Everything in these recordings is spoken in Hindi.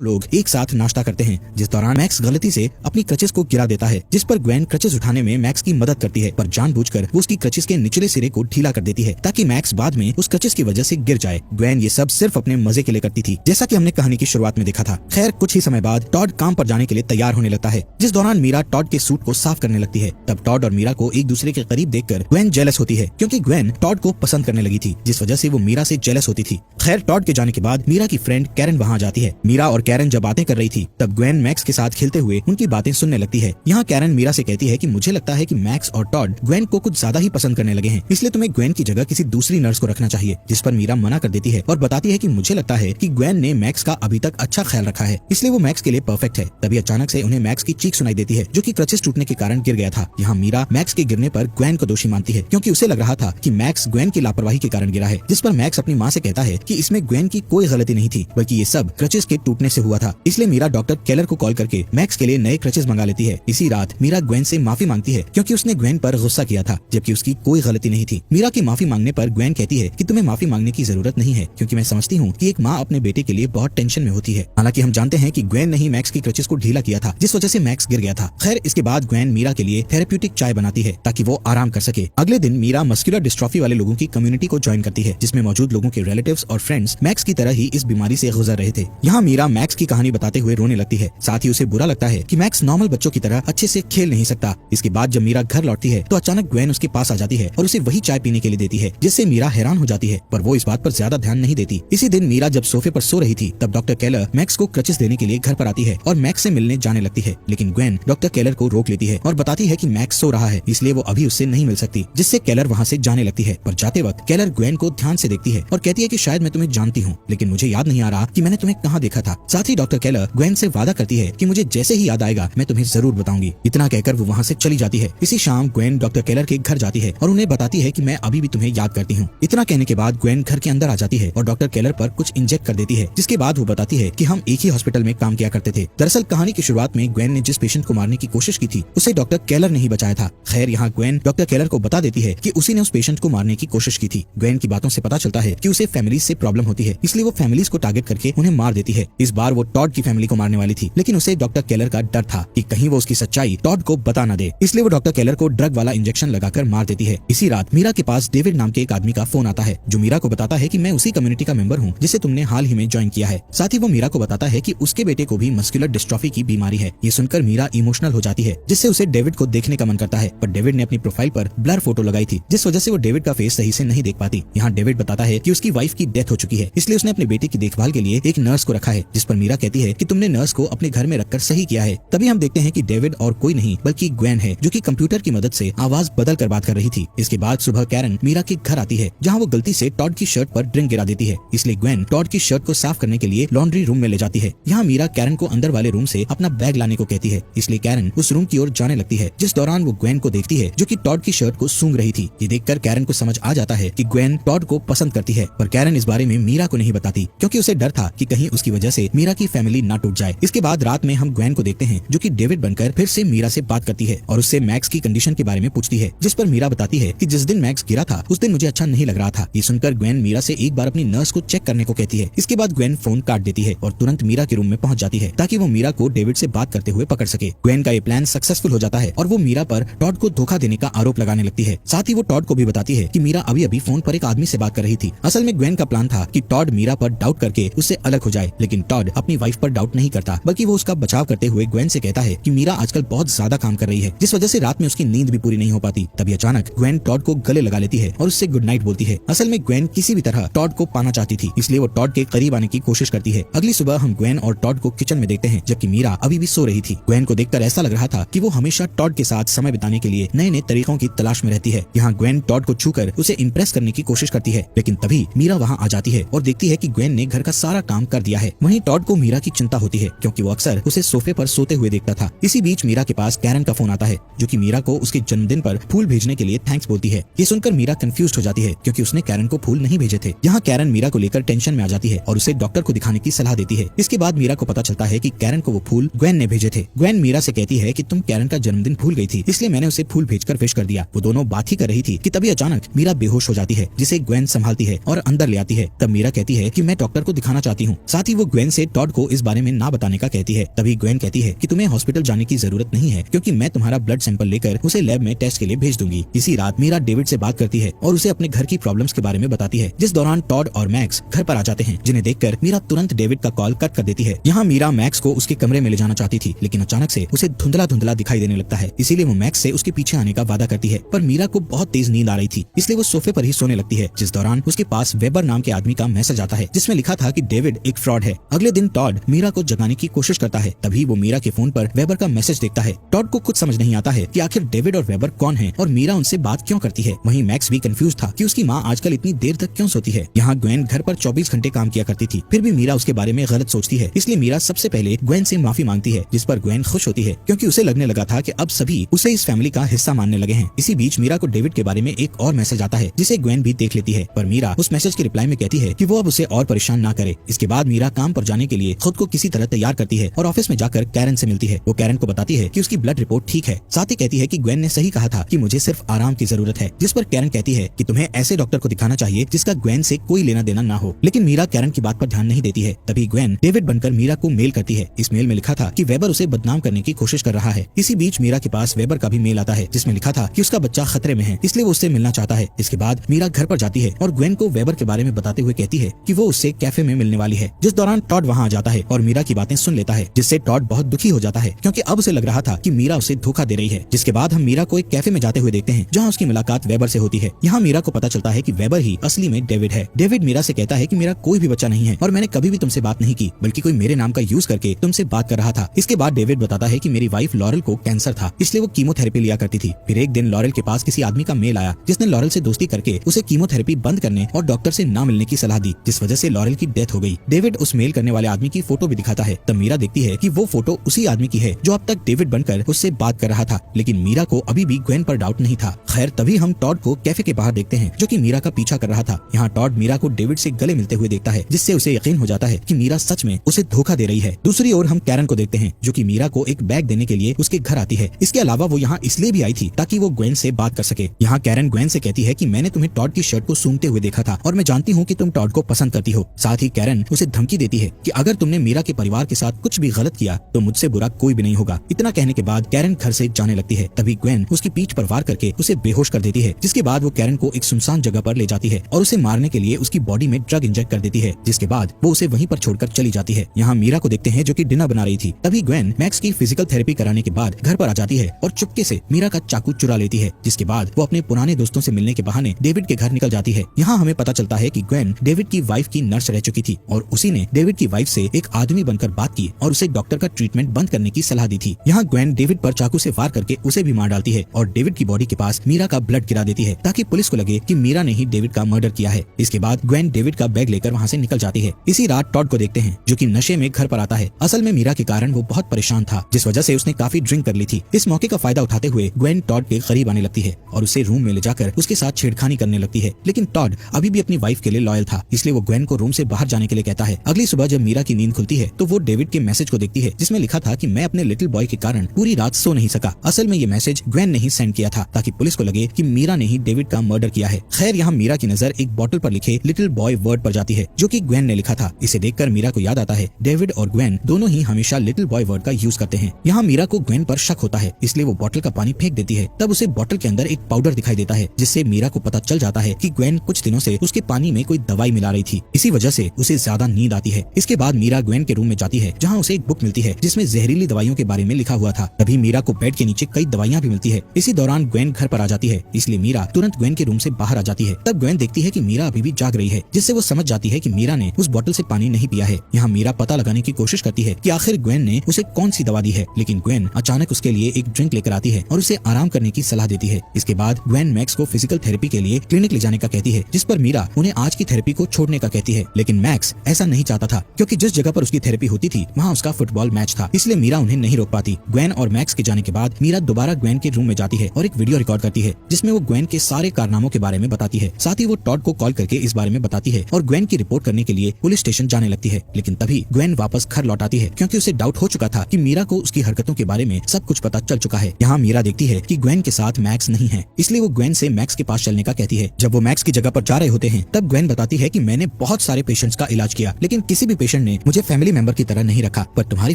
लोग एक साथ नाश्ता करते हैं, जिस दौरान मैक्स गलती से अपनी क्रचेस को गिरा देता है, जिस पर ग्वेन क्रचेस उठाने में मैक्स की मदद करती है, पर जानबूझकर वो उसकी क्रचेस के निचले सिरे को ढीला कर देती है ताकि मैक्स बाद में उस क्रचेस की वजह से गिर जाए। ग्वेन ये सब सिर्फ अपने मजे के लिए करती थी, जैसा कि हमने कहानी की शुरुआत में देखा था। खैर, कुछ ही समय बाद टॉड काम पर जाने के लिए तैयार होने लगता है, जिस दौरान मीरा टॉड के सूट को साफ करने लगती है। तब टॉड और मीरा को एक दूसरे के करीब देखकर ग्वेन जेलस होती है, क्योंकि ग्वेन टॉड को पसंद करने लगी थी, जिस वजह से वो मीरा से जेलस होती थी। खैर, टॉड के जाने के बाद मीरा की फ्रेंड कैरन वहाँ जाती है। मीरा और कैरन जब बातें कर रही थी, तब ग्वेन मैक्स के साथ खेलते हुए उनकी बातें सुनने लगती है। यहाँ कैरन मीरा से कहती है कि मुझे लगता है कि मैक्स और टॉड ग्वेन को कुछ ज्यादा ही पसंद करने लगे हैं, इसलिए तुम्हें ग्वेन की जगह किसी दूसरी नर्स को रखना चाहिए। जिस पर मीरा मना कर देती है और बताती है कि मुझे लगता है कि ग्वेन ने मैक्स का अभी तक अच्छा ख्याल रखा है, इसलिए वो मैक्स के लिए परफेक्ट है। तभी अचानक से उन्हें मैक्स की चीख सुनाई देती है, जो कि क्रचेस टूटने के कारण गिर गया था। यहाँ मीरा मैक्स के गिरने पर ग्वेन को दोषी मानती है, क्योंकि उसे लग रहा था कि मैक्स ग्वेन की लापरवाही के कारण गिरा है। जिस पर मैक्स अपनी माँ से कहता है कि इसमें ग्वेन की कोई गलती नहीं थी, बल्कि ये सब क्रचेस के टूटने से हुआ था। इसलिए मीरा डॉक्टर केलर को कॉल करके मैक्स के लिए नए क्रचेस मंगा लेती है। इसी रात मीरा ग्वेन से माफी मांगती है, क्योंकि उसने ग्वेन पर गुस्सा किया था, जबकि उसकी कोई गलती नहीं थी। मीरा की माफी मांगने पर ग्वेन कहती है कि तुम्हें माफी मांगने की जरूरत नहीं है, क्योंकि मैं समझती हूँ कि एक माँ अपने बेटे के लिए बहुत टेंशन में होती है। हालांकि हम जानते हैं कि ग्वेन ने ही मैक्स की क्रचेस को ढीला किया था, जिस वजह से मैक्स गिर गया था। खैर, इसके बाद ग्वेन मीरा के लिए थेरेप्यूटिक चाय बनाती है ताकि वो आराम कर सके। अगले दिन मीरा मस्कुलर डिस्ट्रॉफी वाले लोगों की कम्युनिटी को ज्वाइन करती है, जिसमें मौजूद लोगों के रिलेटिव्स और फ्रेंड्स मैक्स की तरह ही इस बीमारी से गुजर रहे थे। यहाँ मीरा मैक्स की कहानी बताते हुए रोने लगती है। साथ ही उसे बुरा लगता है कि मैक्स नॉर्मल बच्चों की तरह अच्छे से खेल नहीं सकता। इसके बाद जब मीरा घर लौटती है, तो अचानक ग्वेन उसके पास आ जाती है और उसे वही चाय पीने के लिए देती है, जिससे मीरा हैरान हो जाती है, पर वो इस बात पर ज्यादा ध्यान नहीं देती। इसी दिन मीरा जब सोफे पर सो रही थी, तब डॉक्टर केलर मैक्स को क्रचेस देने के लिए घर पर आती है और मैक्स से मिलने जाने लगती है। लेकिन ग्वेन डॉक्टर केलर को रोक लेती है और बताती है कि मैक्स सो रहा है, इसलिए वो अभी उससे नहीं मिल सकती, जिससे केलर वहाँ से जाने लगती है। पर जाते वक्त केलर ग्वेन को ध्यान से देखती है और कहती है कि शायद मैं तुम्हें जानती हूँ, लेकिन मुझे याद नहीं आ रहा कि मैंने तुम्हें कहाँ देखा था। साथ ही डॉक्टर केलर ग्वेन से वादा करती है कि मुझे जैसे ही याद आएगा मैं तुम्हें जरूर बताऊंगी। इतना कहकर वो वहाँ से चली जाती है। इसी शाम ग्वेन डॉक्टर केलर के घर जाती है और उन्हें बताती है कि मैं अभी भी तुम्हें याद करती हूँ। इतना कहने के बाद ग्वेन घर के अंदर आ जाती है और डॉक्टर केलर पर कुछ इंजेक्ट कर देती है, जिसके बाद वो बताती है कि हम एक ही हॉस्पिटल में काम किया करते थे। दरअसल कहानी की शुरुआत में ग्वेन ने जिस पेशेंट को मारने की कोशिश की थी, उसे डॉक्टर केलर ने ही बचाया था। खैर, यहाँ ग्वेन डॉक्टर केलर को बता देती है कि उसी ने उस पेशेंट को मारने की कोशिश की थी। ग्वेन की बातों से पता चलता है कि उसे फैमिलीज से प्रॉब्लम होती है, इसलिए वो फैमिलीज को टारगेट करके उन्हें मार देती है। इस बार वो टॉड की फैमिली को मारने वाली थी, लेकिन उसे डॉक्टर केलर का डर था कि कहीं वो उसकी सच्चाई टॉड को बता न दे, इसलिए वो डॉक्टर केलर को ड्रग वाला इंजेक्शन लगाकर मार देती है। इसी रात मीरा के पास डेविड नाम के एक आदमी का फोन आता है, जो मीरा को बताता है कि मैं उसी कम्युनिटी का मेंबर हूँ जिसे तुमने हाल ही में ज्वाइन किया है। साथ ही वो मीरा को बताता है कि उसके बेटे को भी मस्कुलर डिस्ट्रॉफी की बीमारी है। ये सुनकर मीरा इमोशनल हो जाती है, जिससे उसे डेविड को देखने का मन करता है, पर डेविड ने अपनी प्रोफाइल पर ब्लर फोटो लगाई थी, जिस वजह से वो डेविड का फेस सही से नहीं देख पाती। यहाँ डेविड बताता है कि उसकी वाइफ की डेथ हो चुकी है, इसलिए उसने अपने बेटे की देखभाल के लिए एक नर्स को रखा है, जिस पर मीरा कहती है कि तुमने नर्स को अपने घर में रखकर सही किया है। तभी हम देखते हैं कि डेविड और कोई नहीं बल्कि ग्वेन है, जो कि कंप्यूटर की मदद से आवाज बदल कर बात कर रही थी। इसके बाद सुबह कैरन मीरा के घर आती है, जहाँ वो गलती से टॉड की शर्ट पर ड्रिंक गिरा देती है, इसलिए ग्वेन टॉड की शर्ट को साफ करने के लिए लॉन्ड्री रूम में ले जाती है। यहाँ मीरा कैरन को अंदर वाले रूम से अपना बैग लाने को कहती है, इसलिए कैरन उस रूम की ओर जाने लगती है, जिस दौरान वो ग्वेन को देखती है, जो कि टॉड की शर्ट को सूंघ रही थी। ये देखकर कैरन को समझ आ जाता है कि ग्वेन टॉड को पसंद करती है, पर कैरन इस बारे में मीरा को नहीं बताती, क्योंकि उसे डर था कि कहीं उसकी वजह से मीरा की फैमिली ना टूट जाए। इसके बाद रात में हम ग्वेन को देखते हैं, जो कि डेविड बनकर फिर से मीरा से बात करती है और उससे मैक्स की कंडीशन के बारे में पूछती है, जिस पर मीरा बताती है कि जिस दिन मैक्स गिरा था उस दिन मुझे अच्छा नहीं लग रहा था। ये सुनकर ग्वेन मीरा से एक बार अपनी नर्स को चेक करने को कहती है। इसके बाद ग्वेन फोन काट देती है और तुरंत मीरा के रूम में पहुंच जाती है, ताकि वो मीरा को डेविड से बात करते हुए पकड़ सके। ग्वेन का ये प्लान सक्सेसफुल हो जाता है और वो मीरा पर टॉड को धोखा देने का आरोप लगाने लगती है। साथ ही वो टॉड को भी बताती है कि मीरा अभी अभी फोन पर एक आदमी से बात कर रही थी। असल में ग्वेन का प्लान था कि टॉड मीरा पर डाउट करके उससे अलग हो जाए, लेकिन टॉड अपनी वाइफ पर डाउट नहीं करता, बल्कि वो उसका बचाव करते हुए ग्वेन से कहता है कि मीरा आजकल बहुत ज्यादा काम कर रही है, जिस वजह से रात में उसकी नींद भी पूरी नहीं हो पाती। तभी अचानक ग्वेन टॉड को गले लगा लेती है और उससे गुड नाइट बोलती है। असल में ग्वेन किसी भी तरह टॉड को पाना चाहती थी, इसलिए वो टॉड के करीब आने की कोशिश करती है। अगली सुबह हम ग्वेन और टॉड को किचन में देखते हैं, जबकि मीरा अभी भी सो रही थी। ग्वेन को देखकर ऐसा लग रहा था कि वो हमेशा टॉड के साथ समय बिताने के लिए नए नए तरीकों की तलाश में रहती है। यहाँ ग्वेन टॉड को छूकर उसे इम्प्रेस करने की कोशिश करती है, लेकिन तभी मीरा वहाँ आ जाती है और देखती है कि ग्वेन ने घर का सारा काम कर दिया है। वहीं टॉड को मीरा की चिंता होती है, क्योंकि वो अक्सर उसे सोफे पर सोते हुए देखता था। इसी बीच मीरा के पास कैरन का फोन आता है, जो कि मीरा को उसके जन्मदिन पर फूल भेजने के लिए थैंक्स बोलती है। ये सुनकर मीरा कंफ्यूज हो जाती है, क्योंकि उसने कैरन को फूल नहीं भेजे थे। यहाँ कैरन मीरा को लेकर टेंशन में आ जाती है और उसे डॉक्टर को दिखाने की सलाह देती है। इसके बाद मीरा को पता चलता है कि कैरन को वो फूल ग्वेन ने भेजे थे। ग्वेन मीरा से कहती है कि तुम कैरन का जन्मदिन भूल गई थी, इसलिए मैंने उसे फूल भेजकर विश कर दिया। वो दोनों बात ही कर रही थी कि तभी अचानक मीरा बेहोश हो जाती है, जिसे ग्वेन संभालती है और अंदर ले आती है। तब मीरा कहती है कि मैं डॉक्टर को दिखाना चाहती हूँ। साथ ही वो ग्वेन से उसे टॉड को इस बारे में ना बताने का कहती है। तभी ग्वेन कहती है कि तुम्हें हॉस्पिटल जाने की जरूरत नहीं है क्योंकि मैं तुम्हारा ब्लड सैंपल लेकर उसे लैब में टेस्ट के लिए भेज दूंगी। इसी रात मीरा डेविड से बात करती है और उसे अपने घर की प्रॉब्लम्स के बारे में बताती है, जिस दौरान टॉड और मैक्स घर पर आ जाते हैं, जिन्हें देखकर मीरा तुरंत डेविड का कॉल कट कर देती है। यहाँ मीरा मैक्स को उसके कमरे में ले जाना चाहती थी, लेकिन अचानक से उसे धुंधला धुंधला दिखाई देने लगता है। इसीलिए वो मैक्स से उसके पीछे आने का वादा करती है, पर मीरा को बहुत तेज नींद आ रही थी, इसलिए वो सोफे पर ही सोने लगती है। जिस दौरान उसके पास वेबर नाम के आदमी का मैसेज आता है, जिसमें लिखा था कि डेविड एक फ्रॉड है। अगले दिन टॉड मीरा को जगाने की कोशिश करता है, तभी वो मीरा के फोन पर वेबर का मैसेज देखता है। टॉड को कुछ समझ नहीं आता है कि आखिर डेविड और वेबर कौन है और मीरा उनसे बात क्यों करती है। वहीं मैक्स भी कंफ्यूज था कि उसकी माँ आजकल इतनी देर तक क्यों सोती है। यहाँ ग्वेन घर पर 24 घंटे काम किया करती थी, फिर भी मीरा उसके बारे में गलत सोचती है, इसलिए मीरा सबसे पहले ग्वेन से माफी मांगती है, जिस पर ग्वेन खुश होती है क्योंकि उसे लगने लगा था कि अब सभी उसे इस फैमिली का हिस्सा मानने लगे हैं। इसी बीच मीरा को डेविड के बारे में एक और मैसेज आता है, जिसे ग्वेन भी देख लेती है, पर मीरा उस मैसेज के रिप्लाई में कहती है कि वो अब उसे और परेशान ना करे। इसके बाद मीरा काम पर जाने के लिए खुद को किसी तरह तैयार करती है और ऑफिस में जाकर कैरन से मिलती है। वो कैरन को बताती है कि उसकी ब्लड रिपोर्ट ठीक है, साथ ही कहती है कि ग्वेन ने सही कहा था कि मुझे सिर्फ आराम की जरूरत है, जिस पर कैरन कहती है कि तुम्हें ऐसे डॉक्टर को दिखाना चाहिए जिसका ग्वेन से कोई लेना देना ना हो। लेकिन मीरा कैरन की बात पर ध्यान नहीं देती है। तभी ग्वेन डेविड बनकर मीरा को मेल करती है। इस मेल में लिखा था कि वेबर उसे बदनाम करने की कोशिश कर रहा है। इसी बीच मीरा के पास वेबर का भी मेल आता है, जिसमें लिखा था कि उसका बच्चा खतरे में है, इसलिए वो उससे मिलना चाहता है। इसके बाद मीरा घर पर जाती है और ग्वेन को वेबर के बारे में बताते हुए कहती है कि वो उससे कैफे में मिलने वाली है, जिस दौरान टॉड वहाँ आ जाता है और मीरा की बातें सुन लेता है, जिससे टॉड बहुत दुखी हो जाता है क्योंकि अब उसे लग रहा था कि मीरा उसे धोखा दे रही है। जिसके बाद हम मीरा को एक कैफे में जाते हुए देखते हैं, जहाँ उसकी मुलाकात वेबर से होती है। यहाँ मीरा को पता चलता है कि वेबर ही असली में डेविड है। डेविड मीरा से कहता है कि मेरा कोई भी बच्चा नहीं है और मैंने कभी भी तुमसे बात नहीं की, बल्कि कोई मेरे नाम का यूज करके तुमसे बात कर रहा था। इसके बाद डेविड बताता है कि मेरी वाइफ लॉरेल को कैंसर था, इसलिए वो कीमोथेरेपी लिया करती थी। फिर एक दिन लॉरेल के पास किसी आदमी का मेल आया, जिसने लॉरेल से दोस्ती करके उसे कीमोथेरेपी बंद करने और डॉक्टर से ना मिलने की सलाह दी, जिस वजह से लॉरेल की डेथ हो गई। डेविड उस मेल करने वाले आदमी की फोटो भी दिखाता है। तब मीरा देखती है कि वो फोटो उसी आदमी की है जो अब तक डेविड बनकर उससे बात कर रहा था, लेकिन मीरा को अभी भी ग्वेन पर डाउट नहीं था। खैर तभी हम टॉड को कैफे के बाहर देखते हैं, जो कि मीरा का पीछा कर रहा था। यहाँ टॉड मीरा को डेविड से गले मिलते हुए देखता है, जिससे उसे यकीन हो जाता है कि मीरा सच में उसे धोखा दे रही है। दूसरी ओर हम कैरन को देखते हैं, जो कि मीरा को एक बैग देने के लिए उसके घर आती है। इसके अलावा वो यहाँ इसलिए भी आई थी ताकि वो ग्वेन से बात कर सके। यहाँ कैरन ग्वेन से कहती है कि मैंने तुम्हें टॉड की शर्ट को सूंघते हुए देखा था और मैं जानती हूँ कि तुम टॉड को पसंद करती हो। साथ ही कैरन उसे धमकी देती है कि अगर तुमने मीरा के परिवार के साथ कुछ भी गलत किया तो मुझसे बुरा कोई भी नहीं होगा। इतना कहने के बाद कैरन घर से जाने लगती है। तभी ग्वेन उसकी पीठ पर वार करके उसे बेहोश कर देती है, जिसके बाद वो कैरन को एक सुनसान जगह पर ले जाती है और उसे मारने के लिए उसकी बॉडी में ड्रग इंजेक्ट कर देती है, जिसके बाद वो उसे वहीं पर छोड़कर चली जाती है। यहाँ मीरा को देखते हैं, जो कि डिनर बना रही थी। तभी ग्वेन मैक्स की फिजिकल थेरेपी कराने के बाद घर पर आ जाती है और चुपके से मीरा का चाकू चुरा लेती है, जिसके बाद वो अपने पुराने दोस्तों से मिलने के बहाने डेविड के घर निकल जाती है। यहाँ हमें पता चलता है कि ग्वेन डेविड की वाइफ की नर्स रह चुकी थी और उसी ने डेविड की वाइफ से एक आदमी बनकर बात की और उसे डॉक्टर का ट्रीटमेंट बंद करने की सलाह दी थी। यहाँ ग्वेन डेविड पर चाकू से वार करके उसे भी मार डालती है और डेविड की बॉडी के पास मीरा का ब्लड गिरा देती है, ताकि पुलिस को लगे कि मीरा ने ही डेविड का मर्डर किया है। इसके बाद ग्वेन डेविड का बैग लेकर वहाँ से निकल जाती है। इसी रात टॉड को देखते हैं, जो कि नशे में घर पर आता है। असल में मीरा के कारण वो बहुत परेशान था, जिस वजह से उसने काफी ड्रिंक कर ली थी। इस मौके का फायदा उठाते हुए ग्वेन टॉड के करीब आने लगती है और उसे रूम में ले जाकर उसके साथ छेड़खानी करने लगती है। लेकिन टॉड अभी भी अपनी वाइफ के लिए लॉयल था, इसलिए वो ग्वेन को रूम से बाहर जाने के लिए कहता है। अगली सुबह जब मीरा की नींद खुलती है तो वो डेविड के मैसेज को देखती है, जिसमें लिखा था कि मैं अपने लिटिल बॉय के कारण पूरी रात सो नहीं सका। असल में ये मैसेज ग्वेन ने ही सेंड किया था, ताकि पुलिस को लगे कि मीरा ने ही डेविड का मर्डर किया है। खैर यहाँ मीरा की नजर एक बॉटल पर लिखे लिटिल बॉय वर्ड पर जाती है, जो कि ग्वेन ने लिखा था। इसे देखकर मीरा को याद आता है डेविड और ग्वेन दोनों ही हमेशा लिटिल बॉय वर्ड का यूज करते हैं। यहाँ मीरा को ग्वेन पर शक होता है, इसलिए वो बॉटल का पानी फेंक देती है। तब उसे बॉटल के अंदर एक पाउडर दिखाई देता है, जिससे मीरा को पता चल जाता है कि ग्वेन कुछ दिनों से उसके पानी में कोई दवाई मिला रही थी। इसी वजह से उसे ज्यादा नींद आती है। इसके बाद मीरा ग्वेन के रूम में जाती है, जहाँ उसे एक बुक मिलती है जिसमें जहरीली दवाइयों के बारे में लिखा हुआ था। तभी मीरा को बेड के नीचे कई दवाइयाँ भी मिलती है। इसी दौरान ग्वेन घर पर आ जाती है, इसलिए मीरा तुरंत ग्वेन के रूम से बाहर आ जाती है। तब ग्वेन देखती है कि मीरा अभी भी जाग रही है, जिससे वो समझ जाती है कि मीरा ने उस बोतल से पानी नहीं पिया है। यहाँ मीरा पता लगाने की कोशिश करती है कि आखिर ग्वेन ने उसे कौन सी दवा दी है, लेकिन ग्वेन अचानक उसके लिए एक ड्रिंक लेकर आती है और उसे आराम करने की सलाह देती है। इसके बाद ग्वेन मैक्स को फिजिकल थेरेपी के लिए क्लिनिक ले जाने का कहती है, जिस पर मीरा उन्हें आज की थेरेपी को छोड़ने का कहती है। लेकिन मैक्स ऐसा नहीं चाहता था, क्योंकि जिस जगह पर उसकी थेरेपी होती थी वहाँ उसका फुटबॉल मैच था, इसलिए मीरा उन्हें नहीं रोक पाती। ग्वेन और मैक्स के जाने के बाद मीरा दोबारा ग्वेन के रूम में जाती है और एक वीडियो रिकॉर्ड करती है, जिसमें वो ग्वेन के सारे कारनामों के बारे में बताती है। साथ ही वो टॉड को कॉल करके इस बारे में बताती है और ग्वेन की रिपोर्ट करने के लिए पुलिस स्टेशन जाने लगती है। लेकिन तभी ग्वेन वापस घर लौट आती है, क्योंकि उसे डाउट हो चुका था कि मीरा को उसकी हरकतों के बारे में सब कुछ पता चल चुका है। यहाँ मीरा देखती है कि ग्वेन के साथ मैक्स नहीं है, इसलिए वो ग्वेन से मैक्स के पास चलने का कहती है। जब वो मैक्स की जगह पर जा रहे होते हैं, तब ग्वेन बताती है कि मैंने बहुत सारे पेशेंट्स का इलाज किया, लेकिन किसी भी पेशेंट पेशेंट ने मुझे फैमिली मेंबर की तरह नहीं रखा, पर तुम्हारी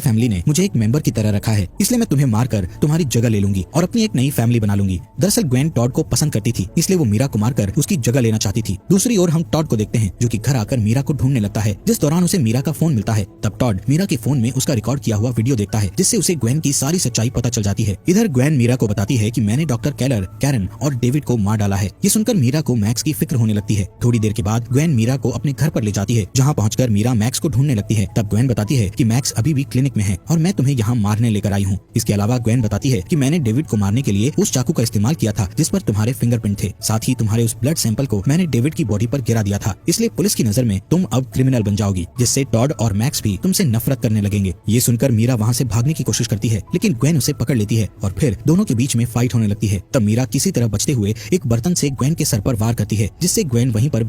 फैमिली ने मुझे एक मेंबर की तरह रखा है, इसलिए मैं तुम्हें मारकर तुम्हारी जगह ले लूंगी और अपनी एक नई फैमिली बना लूंगी। दरअसल ग्वेन टॉड को पसंद करती थी, इसलिए वो मीरा को मारकर उसकी जगह लेना चाहती थी। दूसरी ओर हम टॉड को देखते हैं, जो कि घर आकर मीरा को ढूंढने लगता है। जिस दौरान उसे मीरा का फोन मिलता है, तब टॉड मीरा के फोन में उसका रिकॉर्ड किया हुआ वीडियो देखता है, जिससे उसे ग्वेन की सारी सच्चाई पता चल जाती है। इधर ग्वेन मीरा को बताती है कि मैंने डॉक्टर केलर, कैरन और डेविड को मार डाला है। ये सुनकर मीरा को मैक्स की फिक्र होने लगती है। थोड़ी देर के बाद ग्वेन मीरा को अपने घर पर ले जाती है, जहाँ पहुंचकर मीरा मैक्स को ढूंढने लगती है। तब ग्वेन बताती है कि मैक्स अभी भी क्लिनिक में है और मैं तुम्हें यहाँ मारने लेकर आई हूँ। इसके अलावा ग्वेन बताती है कि मैंने डेविड को मारने के लिए उस चाकू का इस्तेमाल किया था जिस पर तुम्हारे फिंगरप्रिंट थे। साथ ही तुम्हारे उस ब्लड सैंपल को मैंने डेविड की बॉडी पर गिरा दिया था, इसलिए पुलिस की नजर में तुम अब क्रिमिनल बन जाओगी, जिससे टॉड और मैक्स भी तुमसे नफरत करने लगेंगे। ये सुनकर मीरा वहाँ से भागने की कोशिश करती है, लेकिन ग्वेन उसे पकड़ लेती है और फिर दोनों के बीच में फाइट होने लगती है। तब मीरा किसी तरह बचते हुए एक बर्तन से ग्वेन के सर पर वार करती है, जिससे ग्वेन वहीं पर